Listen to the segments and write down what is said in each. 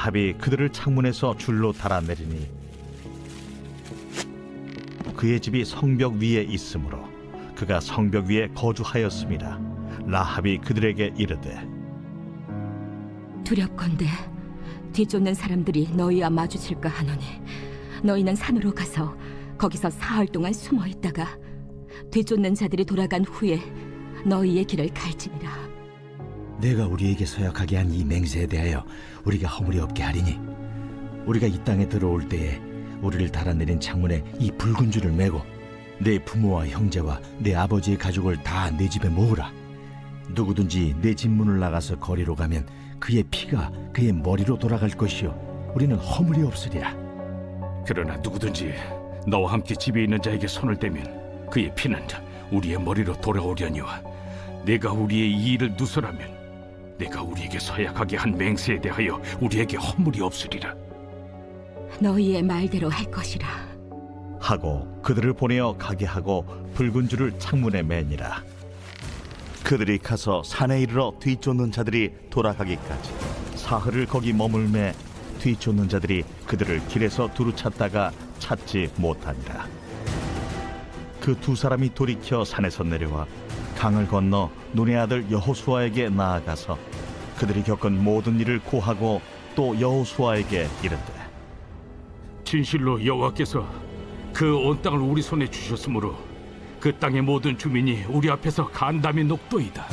라합이 그들을 창문에서 줄로 달아내리니 그의 집이 성벽 위에 있으므로 그가 성벽 위에 거주하였습니다. 라합이 그들에게 이르되 두렵건대 뒤쫓는 사람들이 너희와 마주칠까 하노니 너희는 산으로 가서 거기서 사흘 동안 숨어 있다가 뒤쫓는 자들이 돌아간 후에 너희의 길을 갈지니라. 내가 우리에게 서약하게 한 이 맹세에 대하여 우리가 허물이 없게 하리니 우리가 이 땅에 들어올 때에 우리를 달아내린 창문에 이 붉은 줄을 매고 내 부모와 형제와 내 아버지의 가족을 다 내 집에 모으라. 누구든지 내 집 문을 나가서 거리로 가면 그의 피가 그의 머리로 돌아갈 것이요 우리는 허물이 없으리라. 그러나 누구든지 너와 함께 집에 있는 자에게 손을 대면 그의 피는 우리의 머리로 돌아오려니와 내가 우리의 이 일을 누설하면 내가 우리에게 서약하게 한 맹세에 대하여 우리에게 허물이 없으리라. 너희의 말대로 할 것이라. 하고 그들을 보내어 가게 하고 붉은 줄을 창문에 매니라. 그들이 가서 산에 이르러 뒤쫓는 자들이 돌아가기까지 사흘을 거기 머물매 뒤쫓는 자들이 그들을 길에서 두루 찾다가 찾지 못하니라. 그 두 사람이 돌이켜 산에서 내려와 강을 건너 눈의 아들 여호수아에게 나아가서 그들이 겪은 모든 일을 고하고 또 여호수아에게 이르되 진실로 여호와께서 그 온 땅을 우리 손에 주셨으므로 그 땅의 모든 주민이 우리 앞에서 간담이 높도이다.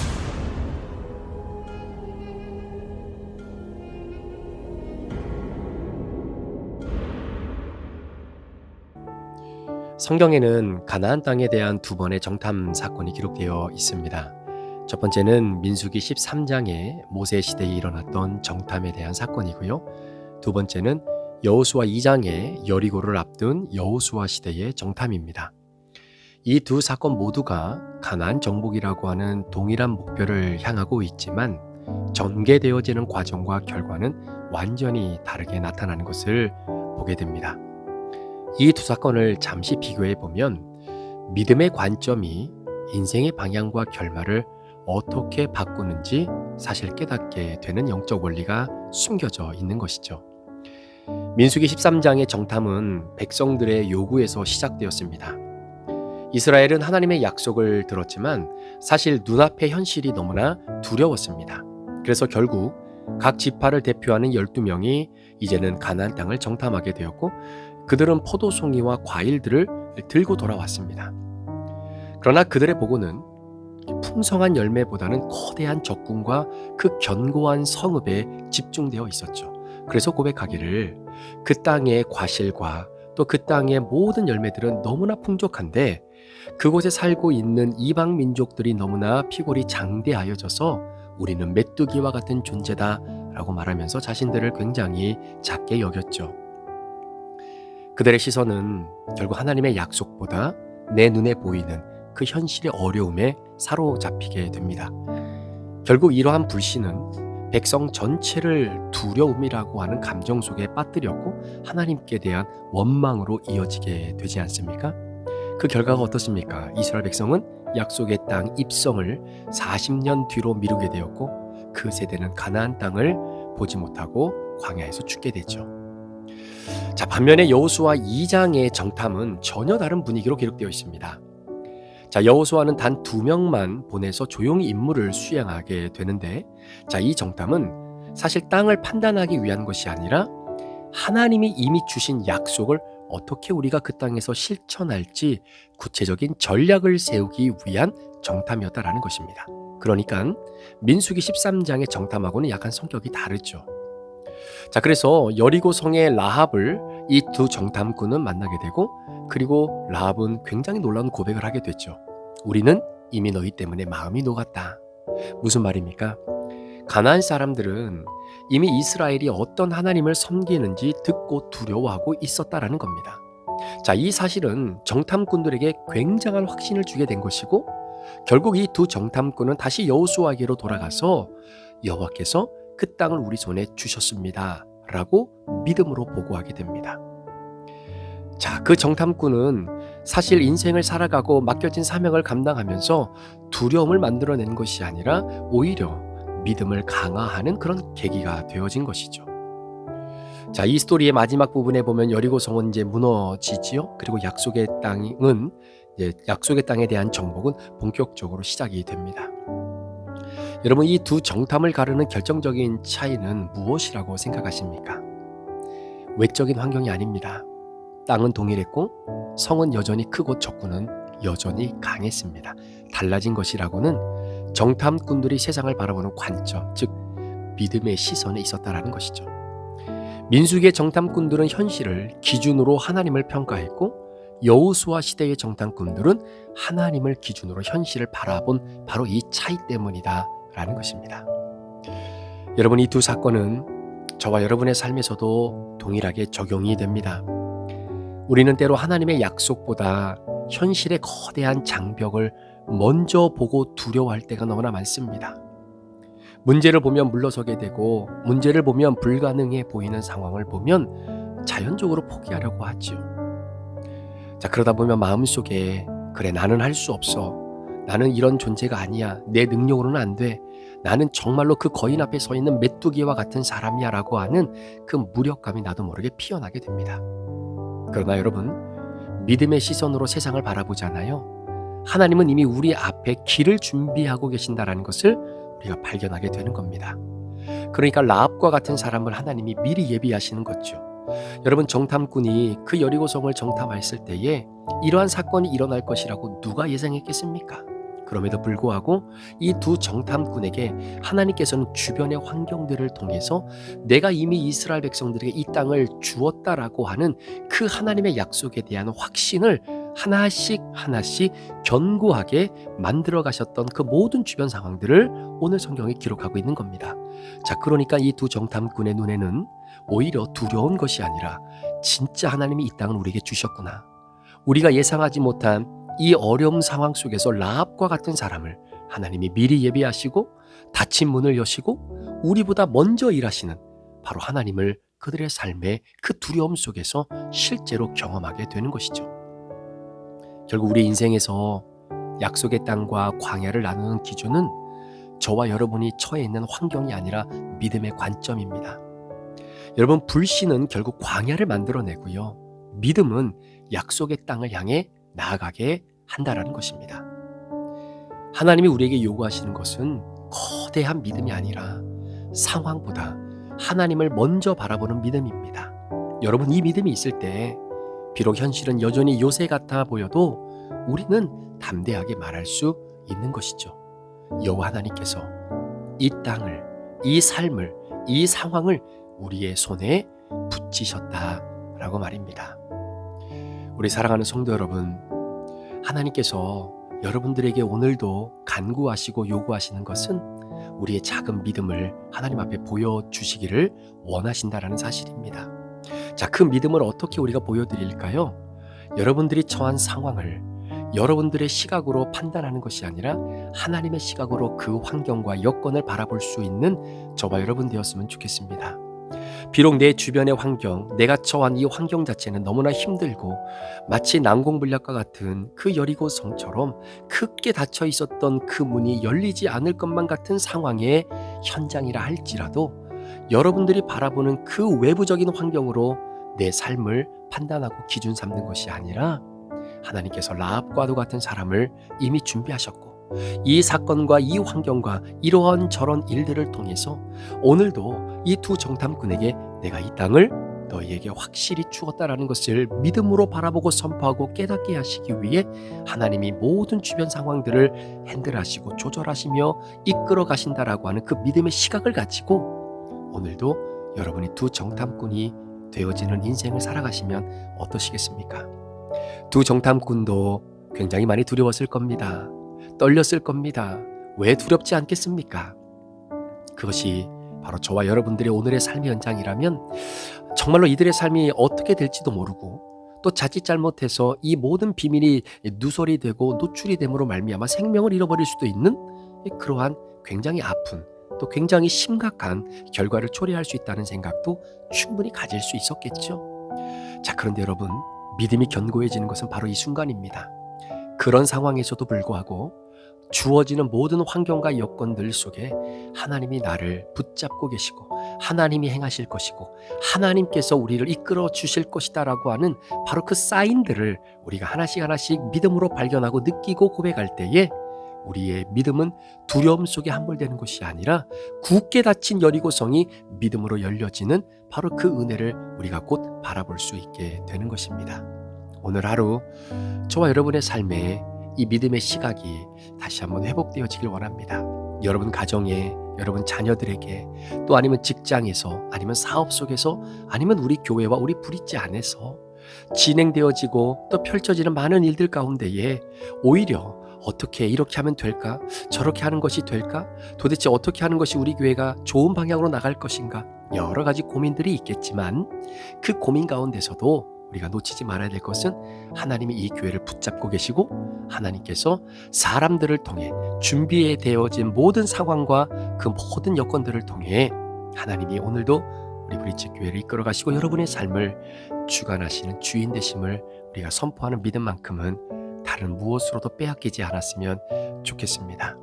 성경에는 가나안 땅에 대한 두 번의 정탐 사건이 기록되어 있습니다. 첫 번째는 민수기 13장에 모세 시대에 일어났던 정탐에 대한 사건이고요. 두 번째는 여호수아 2장에 여리고를 앞둔 여호수아 시대의 정탐입니다. 이 두 사건 모두가 가나안 정복이라고 하는 동일한 목표를 향하고 있지만 전개되어지는 과정과 결과는 완전히 다르게 나타나는 것을 보게 됩니다. 이 두 사건을 잠시 비교해 보면 믿음의 관점이 인생의 방향과 결말을 어떻게 바꾸는지 사실 깨닫게 되는 영적 원리가 숨겨져 있는 것이죠. 민수기 13장의 정탐은 백성들의 요구에서 시작되었습니다. 이스라엘은 하나님의 약속을 들었지만 사실 눈앞의 현실이 너무나 두려웠습니다. 그래서 결국 각 지파를 대표하는 12명이 이제는 가나안 땅을 정탐하게 되었고 그들은 포도송이와 과일들을 들고 돌아왔습니다. 그러나 그들의 보고는 풍성한 열매보다는 거대한 적군과 그 견고한 성읍에 집중되어 있었죠. 그래서 고백하기를 그 땅의 과실과 또 그 땅의 모든 열매들은 너무나 풍족한데 그곳에 살고 있는 이방 민족들이 너무나 피골이 장대하여져서 우리는 메뚜기와 같은 존재다 라고 말하면서 자신들을 굉장히 작게 여겼죠. 그들의 시선은 결국 하나님의 약속보다 내 눈에 보이는 그 현실의 어려움에 사로잡히게 됩니다. 결국 이러한 불신은 백성 전체를 두려움이라고 하는 감정 속에 빠뜨렸고 하나님께 대한 원망으로 이어지게 되지 않습니까? 그 결과가 어떻습니까? 이스라엘 백성은 약속의 땅 입성을 40년 뒤로 미루게 되었고 그 세대는 가나안 땅을 보지 못하고 광야에서 죽게 되죠. 자, 반면에 여호수아 2장의 정탐은 전혀 다른 분위기로 기록되어 있습니다. 자, 여호수아는 단 2명만 보내서 조용히 임무를 수행하게 되는데 자, 이 정탐은 사실 땅을 판단하기 위한 것이 아니라 하나님이 이미 주신 약속을 어떻게 우리가 그 땅에서 실천할지 구체적인 전략을 세우기 위한 정탐이었다라는 것입니다. 그러니까 민수기 13장의 정탐하고는 약간 성격이 다르죠. 자, 그래서 여리고 성의 라합을 이 두 정탐꾼은 만나게 되고 그리고 라합은 굉장히 놀라운 고백을 하게 됐죠. 우리는 이미 너희 때문에 마음이 녹았다. 무슨 말입니까? 가나안 사람들은 이미 이스라엘이 어떤 하나님을 섬기는지 듣고 두려워하고 있었다라는 겁니다. 자, 이 사실은 정탐꾼들에게 굉장한 확신을 주게 된 것이고 결국 이 두 정탐꾼은 다시 여호수아에게로 돌아가서 여호와께서 그 땅을 우리 손에 주셨습니다 라고 믿음으로 보고하게 됩니다. 자, 그 정탐꾼은 사실 인생을 살아가고 맡겨진 사명을 감당하면서 두려움을 만들어낸 것이 아니라 오히려 믿음을 강화하는 그런 계기가 되어진 것이죠. 자, 이 스토리의 마지막 부분에 보면 여리고성은 이제 무너지지요. 그리고 약속의 땅은 이제 약속의 땅에 대한 정복은 본격적으로 시작이 됩니다. 여러분, 이 두 정탐을 가르는 결정적인 차이는 무엇이라고 생각하십니까? 외적인 환경이 아닙니다. 땅은 동일했고 성은 여전히 크고 적군은 여전히 강했습니다. 달라진 것이라고는 정탐꾼들이 세상을 바라보는 관점, 즉 믿음의 시선에 있었다라는 것이죠. 민수기의 정탐꾼들은 현실을 기준으로 하나님을 평가했고 여호수아 시대의 정탐꾼들은 하나님을 기준으로 현실을 바라본 바로 이 차이 때문이다라는 것입니다. 여러분, 이 두 사건은 저와 여러분의 삶에서도 동일하게 적용이 됩니다. 우리는 때로 하나님의 약속보다 현실의 거대한 장벽을 먼저 보고 두려워할 때가 너무나 많습니다. 문제를 보면 물러서게 되고 문제를 보면 불가능해 보이는 상황을 보면 자연적으로 포기하려고 하죠. 자, 그러다 보면 마음속에 그래, 나는 할 수 없어. 나는 이런 존재가 아니야. 내 능력으로는 안 돼. 나는 정말로 그 거인 앞에 서 있는 메뚜기와 같은 사람이야 라고 하는 그 무력감이 나도 모르게 피어나게 됩니다. 그러나 여러분, 믿음의 시선으로 세상을 바라보잖아요. 하나님은 이미 우리 앞에 길을 준비하고 계신다라는 것을 우리가 발견하게 되는 겁니다. 그러니까 라합과 같은 사람을 하나님이 미리 예비하시는 거죠. 여러분, 정탐꾼이 그 여리고성을 정탐했을 때에 이러한 사건이 일어날 것이라고 누가 예상했겠습니까? 그럼에도 불구하고 이 두 정탐꾼에게 하나님께서는 주변의 환경들을 통해서 내가 이미 이스라엘 백성들에게 이 땅을 주었다라고 하는 그 하나님의 약속에 대한 확신을 하나씩 하나씩 견고하게 만들어 가셨던 그 모든 주변 상황들을 오늘 성경에 기록하고 있는 겁니다. 자, 그러니까 이 두 정탐꾼의 눈에는 오히려 두려운 것이 아니라 진짜 하나님이 이 땅을 우리에게 주셨구나. 우리가 예상하지 못한 이 어려운 상황 속에서 라합과 같은 사람을 하나님이 미리 예비하시고 닫힌 문을 여시고 우리보다 먼저 일하시는 바로 하나님을 그들의 삶의 그 두려움 속에서 실제로 경험하게 되는 것이죠. 결국 우리 인생에서 약속의 땅과 광야를 나누는 기준은 저와 여러분이 처해 있는 환경이 아니라 믿음의 관점입니다. 여러분, 불신은 결국 광야를 만들어내고요. 믿음은 약속의 땅을 향해 나아가게 한다라는 것입니다. 하나님이 우리에게 요구하시는 것은 거대한 믿음이 아니라 상황보다 하나님을 먼저 바라보는 믿음입니다. 여러분, 이 믿음이 있을 때 비록 현실은 여전히 요새 같아 보여도 우리는 담대하게 말할 수 있는 것이죠. 여호와 하나님께서 이 땅을, 이 삶을, 이 상황을 우리의 손에 붙이셨다라고 말입니다. 우리 사랑하는 성도 여러분, 하나님께서 여러분들에게 오늘도 간구하시고 요구하시는 것은 우리의 작은 믿음을 하나님 앞에 보여주시기를 원하신다라는 사실입니다. 자, 그 믿음을 어떻게 우리가 보여드릴까요? 여러분들이 처한 상황을 여러분들의 시각으로 판단하는 것이 아니라 하나님의 시각으로 그 환경과 여건을 바라볼 수 있는 저와 여러분 되었으면 좋겠습니다. 비록 내 주변의 환경, 내가 처한 이 환경 자체는 너무나 힘들고 마치 난공불락과 같은 그 여리고성처럼 크게 닫혀 있었던 그 문이 열리지 않을 것만 같은 상황의 현장이라 할지라도 여러분들이 바라보는 그 외부적인 환경으로 내 삶을 판단하고 기준 삼는 것이 아니라 하나님께서 라합과도 같은 사람을 이미 준비하셨고 이 사건과 이 환경과 이러한 저런 일들을 통해서 오늘도 이 두 정탐꾼에게 내가 이 땅을 너희에게 확실히 주었다라는 것을 믿음으로 바라보고 선포하고 깨닫게 하시기 위해 하나님이 모든 주변 상황들을 핸들하시고 조절하시며 이끌어 가신다라고 하는 그 믿음의 시각을 가지고 오늘도 여러분이 두 정탐꾼이 되어지는 인생을 살아가시면 어떠시겠습니까? 두 정탐꾼도 굉장히 많이 두려웠을 겁니다. 떨렸을 겁니다. 왜 두렵지 않겠습니까? 그것이 바로 저와 여러분들의 오늘의 삶의 현장이라면 정말로 이들의 삶이 어떻게 될지도 모르고 또 자칫 잘못해서 이 모든 비밀이 누설이 되고 노출이 됨으로 말미암아 생명을 잃어버릴 수도 있는 그러한 굉장히 아픈 또 굉장히 심각한 결과를 초래할 수 있다는 생각도 충분히 가질 수 있었겠죠. 자, 그런데 여러분, 믿음이 견고해지는 것은 바로 이 순간입니다. 그런 상황에서도 불구하고 주어지는 모든 환경과 여건들 속에 하나님이 나를 붙잡고 계시고 하나님이 행하실 것이고 하나님께서 우리를 이끌어 주실 것이다라고 하는 바로 그 사인들을 우리가 하나씩 하나씩 믿음으로 발견하고 느끼고 고백할 때에 우리의 믿음은 두려움 속에 함몰되는 것이 아니라 굳게 닫힌 여리고성이 믿음으로 열려지는 바로 그 은혜를 우리가 곧 바라볼 수 있게 되는 것입니다. 오늘 하루 저와 여러분의 삶에 이 믿음의 시각이 다시 한번 회복되어지길 원합니다. 여러분 가정에, 여러분 자녀들에게, 또 아니면 직장에서, 아니면 사업 속에서, 아니면 우리 교회와 우리 브릿지 안에서 진행되어지고 또 펼쳐지는 많은 일들 가운데에 오히려 어떻게 이렇게 하면 될까? 저렇게 하는 것이 될까? 도대체 어떻게 하는 것이 우리 교회가 좋은 방향으로 나갈 것인가? 여러 가지 고민들이 있겠지만 그 고민 가운데서도 우리가 놓치지 말아야 될 것은 하나님이 이 교회를 붙잡고 계시고 하나님께서 사람들을 통해 준비되어진 모든 상황과 그 모든 여건들을 통해 하나님이 오늘도 우리 브릿지 교회를 이끌어 가시고 여러분의 삶을 주관하시는 주인 되심을 우리가 선포하는 믿음만큼은 다른 무엇으로도 빼앗기지 않았으면 좋겠습니다.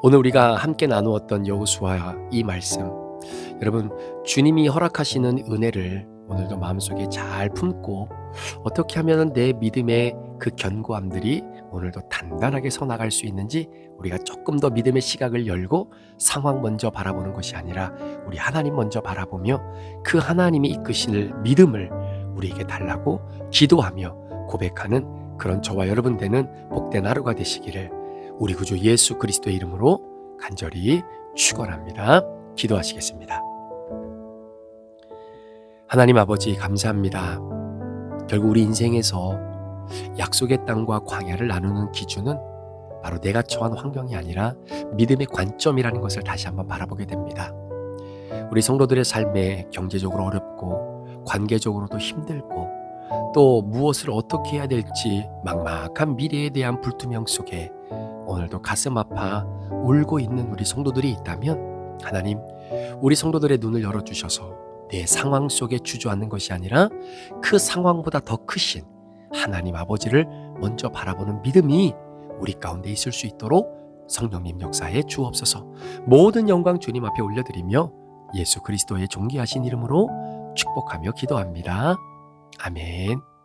오늘 우리가 함께 나누었던 여호수아 이 말씀, 여러분 주님이 허락하시는 은혜를 오늘도 마음속에 잘 품고 어떻게 하면 내 믿음의 그 견고함들이 오늘도 단단하게 서나갈 수 있는지 우리가 조금 더 믿음의 시각을 열고 상황 먼저 바라보는 것이 아니라 우리 하나님 먼저 바라보며 그 하나님이 이끄실 믿음을 우리에게 달라고 기도하며 고백하는 그런 저와 여러분 되는 복된 하루가 되시기를 우리 구주 예수 그리스도의 이름으로 간절히 축원합니다. 기도하시겠습니다. 하나님 아버지 감사합니다. 결국 우리 인생에서 약속의 땅과 광야를 나누는 기준은 바로 내가 처한 환경이 아니라 믿음의 관점이라는 것을 다시 한번 바라보게 됩니다. 우리 성도들의 삶에 경제적으로 어렵고 관계적으로도 힘들고 또 무엇을 어떻게 해야 될지 막막한 미래에 대한 불투명 속에 오늘도 가슴 아파 울고 있는 우리 성도들이 있다면 하나님 우리 성도들의 눈을 열어주셔서 내 상황 속에 주저앉는 것이 아니라 그 상황보다 더 크신 하나님 아버지를 먼저 바라보는 믿음이 우리 가운데 있을 수 있도록 성령님 역사에 주옵소서. 모든 영광 주님 앞에 올려드리며 예수 그리스도의 존귀하신 이름으로 축복하며 기도합니다. 아멘.